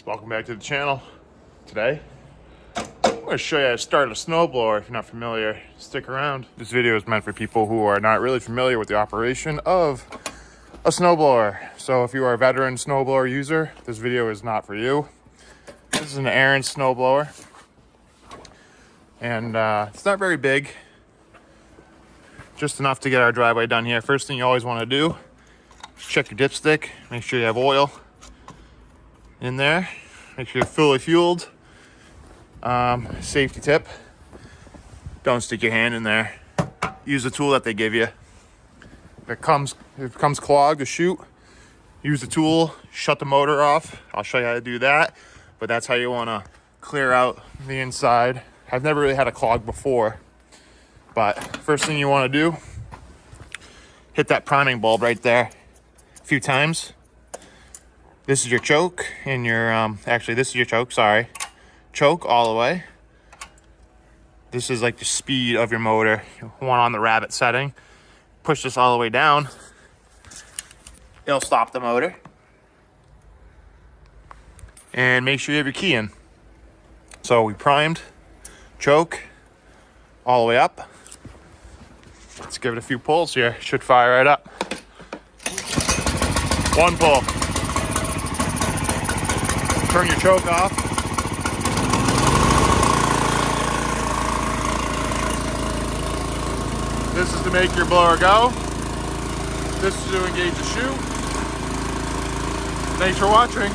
Welcome back to the channel. Today, I'm going to show you how to start a snowblower. If you're not familiar, stick around. This video is meant for people who are not really familiar with the operation of a snowblower. So if you are a veteran snowblower user, this video is not for you. This is an Aaron snowblower. And it's not very big. Just enough to get our driveway done here. First thing you always want to do is check your dipstick. Make sure you have oil in there. Make sure you're fully fueled. Safety tip, don't stick your hand in there. Use the tool that they give you. If it comes clogged to shoot, use the tool, shut the motor off. I'll show you how to do that, but that's how you want to clear out the inside. I've never really had a clog before, but first thing you want to do, hit that priming bulb right there a few times. This is your choke, and your actually this is your choke, sorry. Choke all the way. This is like the speed of your motor. You want on the rabbit setting. Push this all the way down. It'll stop the motor. And make sure you have your key in. So we primed, choke, all the way up. Let's give it a few pulls here. Should fire right up. One pull. Turn your choke off. This is to make your blower go. This is to engage the shoe. Thanks for watching.